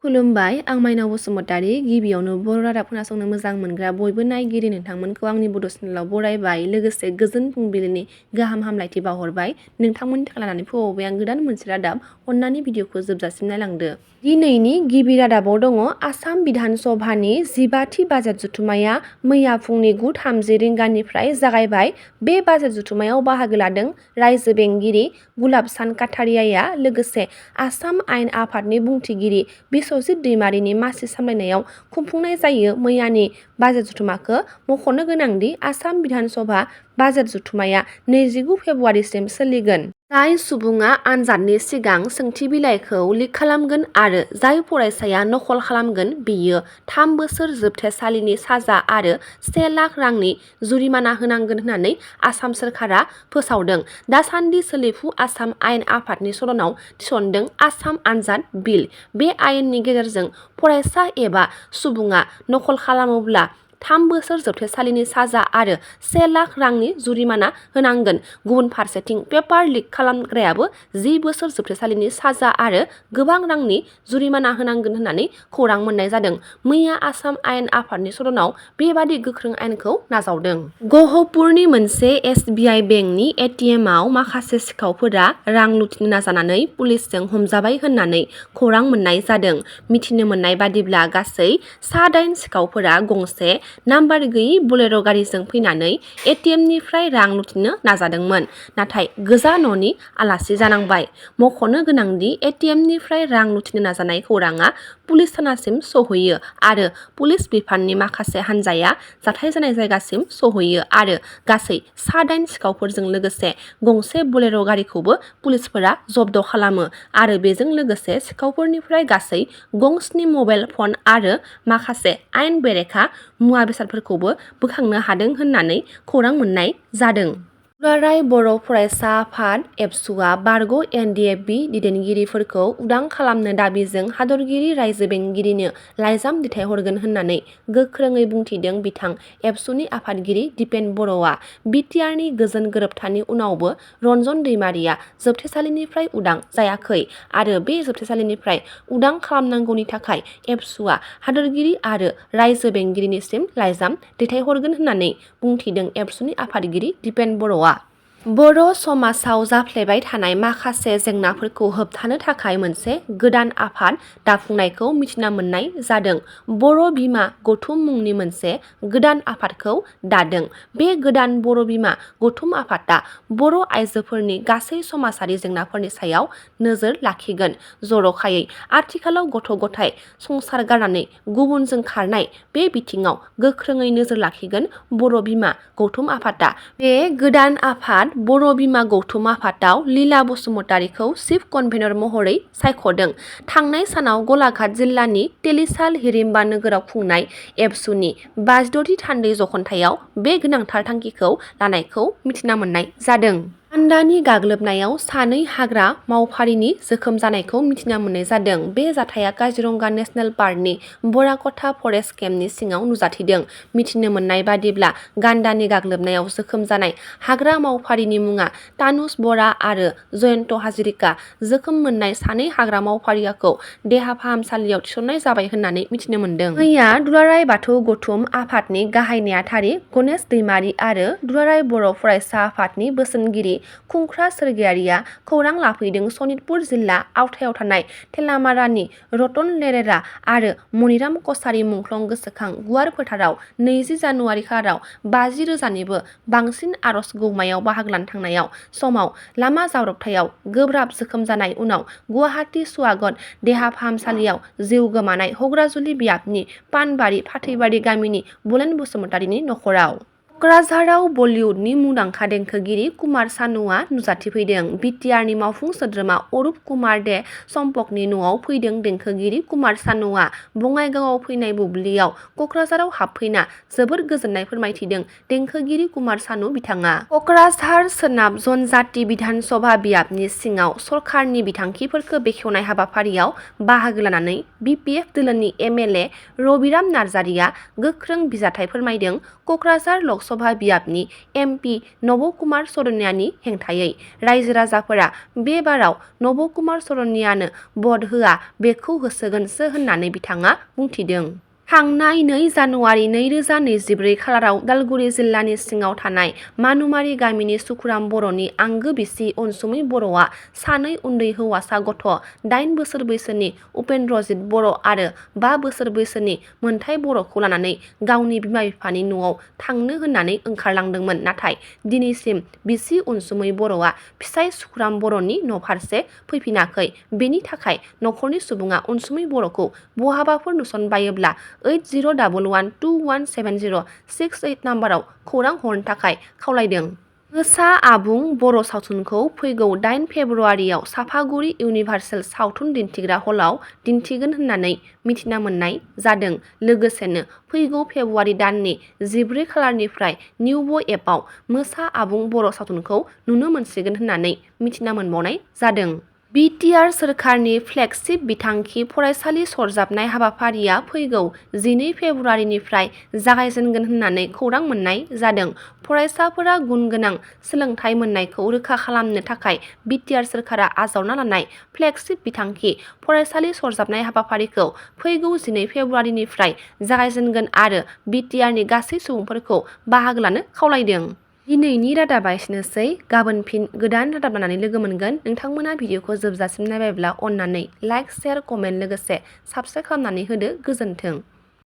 खुलुमबाय, आं माइनाव बसुमतारी। गिबियावनो बर' रादाब खोनासंनो मोजां मोनग्रा बयबो नायगिरि नोंथांमोनखौ आंनि बड' चेनेलाव बरायबाय। लोगोसे गोजोन फुंबिलिनि गाहाम हामलायथि बावहरबाय। नोंथांमोननि थाखाय लानानै फैबावबाय आं गोदान मोनसे रादाब। अन्नानै भिडिअखौ जोबजासिम नायलांदो। दिनैनि गिबि रादाबाव दङ आसाम बिधान सभानि 15थि बाजेट जथुम्माया मैया फुंनि 9:30 रिंगानिफ्राय जागायबाय। बे बाजेट जथुम्मायाव बाहागो लादों रायजो बेंगिरि गुलाबसान काटारियाया। लोगोसे आसाम आयेन आफादनि बुंथिगिरि बिस्वजित दैमारिनि मासि सामलायनायाव खुंफुंनाय जायो। मैयानि बाजेट जथुम्माखौ मख'नो गोनांदि आसाम बिधान सभा बाजेट जथुम्माया 29 फेब्रुवारिसिम सोलिगोन। जाय सुबुङा आनजादनि सिगां सोंथि बिलाइखौ लिक खालामगोन आरो जाय फरायसाया नकल खालामगोन बेयो 3 बोसोर जोबथेसालिनि साजा आरो 1 लाख रांनि जुरिमाना होनांगोन होननानै आसाम सोरखारा फोसावदों। दासान्दि सोलिफु आसाम आयेन आफादनि सदनाव थिसनदों आसाम आनजाद बिल। बे आयेननि गेजेरजों फरायसा एबा सुबुङा नकल खालामोब्ला 3 बोसोर जोबथेसालिनि साजा आरो 1 लाख रांनि जुरिमाना होनांगोन। गुबुन फारसेथिं पेपार लिक खालामग्रायाबो 10 बोसोर जोबथेसालिनि साजा आरो गोबां रांनि जुरिमाना होनांगोन होननानै खौरां मोननाय जादों। मैया आसाम आयेन आफादनि सदनाव बेबादि गोख्रों आयेनखौ नाजावदों। गहपुरनि मोनसे SBI बेंकनि ATMआव माखासे सिखावफोरा रां लुथिनो नाजानानै पुलिसजों हमजाबाय होननानै खौरां मोननाय जादों। मिथिनो मोननाय बादिब्ला गासै सा-8 सिखावफोरा गंसे नाम्बार गैयि बोलेर' गारिजों फैनानै ATMनिफ्राय रां लुथिनो नाजादोंमोन। नाथाय गोजा न'नि आलासि जानांबाय। मख'नो गोनांदि ATMनिफ्राय रां लुथिनो नाजानाय खौराङा पुलिस थानासिम सौहैयो आरो पुलिस बिफाननि माखासे हान्जाया जाथाय जानाय जायगासिम सौहैयो आरो गासै सा-8 सिखावफोरजों लोगोसे गंसे बोलेर' गारिखौबो पुलिसफोरा जब्द खालामो आरो बेजों लोगोसे सिखावफोरनिफ्राय गासै गं7 मबाइल फन आरो माखासे आयेन बेरेखा मुवा बेसादफोरखौबो बोखांनो हादों होननानै खौरां मोननाय जादों। दुलाराय बर' फरायसा आफाद एबसुआ बारग' NDFB दैदेनगिरिफोरखौ उदां खालामनो दाबिजों हादरगिरि रायजो बेंगिरिनो लाइजाम दैथायहरगोन होननानै गोख्रोङै बुंथिदों। बिथां एबसुनि आफादगिरि दिपेन बर'आ BTRनि गोजोन गोरोबथानि उनावबो रन्जन दैमारिया जोबथेसालिनिफ्राय उदां जायाखै आरो बे जोबथेसालिनिफ्राय उदां खालामनांगौनि थाखाय एबसुआ हादरगिरि आरो रायजो बेंगिरिनिसिम लाइजाम दैथायहरगोन होननानै बुंथिदों एबसुनि आफादगिरि दिपेन बर'आ। बर' समाजाव जाफ्लेबाय थानाय माखासे जेंनाफोरखौ होबथानो थाखाय मोनसे गोदान आफाद दाफुंनायखौ मिथिना मोननाय जादों। बर' बिमा गौथुम मुंनि मोनसे गोदान आफादखौ दादों। बे गोदान बर' बिमा गौथुम आफादा बर' आइजोफोरनि गासै समाजारि जेंनाफोरनि सायाव नोजोर लाखिगोन। जर'खायै आथिखालाव गथ' गथाय संसार गारनानै गुबुनजों खारनाय बे बिथिङाव गोख्रोङै नोजोर लाखिगोन बर' बिमा गौथुम आफादा। बे गोदान आफाद बर' बिमा गौथुम आफादाव लीला बसुमतारीखौ चिफ कनभेनर महरै सायख'दों। थांनाय सानाव गलाघाट जिल्लानि तेलिसाल हिरिम्बा नोगोराव खुंनाय एबसुनि 56थि थान्दै जख'न्थायाव बे गोनांथार थांखिखौ लानायखौ मिथिना मोननाय जादों। गान्दानि गाग्लोबनायाव 2 हाग्रा मावफारिनि जोखोम जानायखौ मिथिना मोननाय जादों। बे जाथाया काजिरंगा नेशनेल पार्कनि बराकथा फरेस्ट केम्पनि सिङाव नुजाथिदों। मिथिनो मोननाय बादिब्ला गान्दानि गाग्लोबनायाव जोखोम जानाय हाग्रा मावफारिनि मुङा तानुज बरा आरो जयन्त हाजरिका। जोखोम मोननाय 2 हाग्रा मावफारियाखौ देहा फाहामसालियाव थिसननाय जाबाय होननानै मिथिनो मोनदों। मैया दुलाराय बाथौ गौथुम आफादनि गाहाय नेहाथारि गणेश दैमारी आरो दुलाराय बर' फरायसा आफादनि बोसोनगिरि खुंख्रा सोरगियारिया खौरां लाफैदों। सनितपुर जिल्ला आवथायाव थानाय थेलामारानि रतन लेरेरा आरो मनिराम कसारी मुंख्लं गोसोखां गुवार फोथाराव 20 जानुवारि खालाराव 50,000निबो बांसिन आर'ज गौमायाव बाहागो लानो थांनायाव समाव लामा जाब्रबथायाव गोब्राब जोखोम जानाय उनाव गुवाहाटी सुवागत देहा फाहामसालियाव जिउ गोमानाय हग्राजुलि बियाबनि पानबारि फाथैबारि गामिनि बलेन बसुमतारीनि नखराव। क'क्राझाराव बलिउडनि मुंदांखा देंखोगिरि कुमार सानुआ नुजाथिफैदों। BTRनि मावफुं सोद्रोमा अरुप कुमार दे सम्पकनि न'आव फैदों। देंखोगिरि कुमार सानुआ बङाइगावआव फैनाय बुब्लियाव क'क्राझाराव हाबफैना जोबोर गोजोननाय फोरमायथिदों। देंखोगिरि कुमार सानु बिथाङा क'क्राझार सोनाब जनजाति बिधान सभा बियाबनि सिङाव सरकारनि बिथांखिफोरखौ बेखेवनाय हाबाफारियाव बाहागो लानानै BPF दोलोनि MLA रबिराम नार्जारिया गोख्रों बिजाथाइ फोरमायदों। क'क्राझार लकसभा सभा बियाबनि MP नब कुमार सरनियानि हेंथायै रायजो राजाफोरा बे बाराव नब कुमार सरनियानो भट होआ बेखौ होसोगोनसो होननानै बिथाङा बुंथिदों। थांनाय 2 जानुवारि 2024 खालाराव उदालगुरि जिल्लानि सिङाव थानाय मानुमारि गामिनि सुखुराम बर'नि आंगो बिसि अनसुमै बर'आ सानै उन्दै हौवासा गथ' 8 बोसोर बैसोनि उपेन्द्रजित बर' आरो 5 बोसोर बैसोनि मोन्थाय बर'खौ लानानै गावनि बिमा-बिफानि न'आव थांनो होननानै ओंखारलांदोंमोन। नाथाय दिनैसिम बिसि अनसुमै बर'आ फिसाय सुखुराम बर'नि न'फारसे फैफिनाखै। बेनि थाखाय नखरनि सुबुङा अनसुमै बर'खौ बहाबाफोर नुसनबायोब्ला 8011217068 नाम्बाराव खौरां हरनो थाखाय खावलायदों। मोसा आबुं बर' सावथुनखौ फैगौ 8 फेब्रुआरियाव सापागुरि इउनिभार्सेल सावथुन दिन्थिग्रा हलाव दिन्थिगोन होननानै मिथिना मोननाय जादों। लोगोसेनो फैगौ फेब्रुआरि दाननि 14 खालारनिफ्राय निउब एपआव मोसा आबुं बर' सावथुनखौ नुनो मोनसिगोन होननानै मिथिना मोनबावनाय जादों। BTR सोरखारनि फ्लेगशिप बिथांखि फरायसालि सरजाबनाय हाबाफारिया फैगौ 12 फेब्रुआरिनिफ्राय जागायजेनगोन होननानै खौरां मोननाय जादों। फरायसाफोरा गुन गोनां सोलोंथाइ मोननायखौ रोखा खालामनो थाखाय BTR सोरखारा आजावना लानाय फ्लेगशिप बिथांखि फरायसालि सरजाबनाय हाबाफारिखौ फैगौ 12 फेब्रुआरिनिफ्राय जागायजेनगोन आरो BTRनि गासै सुबुंफोरखौ बाहागो लानो खावलायदों। दिनैनि रादाबा एसेनोसै। गाबोन फिन गोदान रादाब लानानै लोगो मोनगोन। नोंथांमोना भिडिअखौ जोबजासिम नायबायब्ला अननानै लाइक, शेयार, कमेन्ट लोगोसे साबस्क्राइब खालामनानै होदो। गोजोन्थों।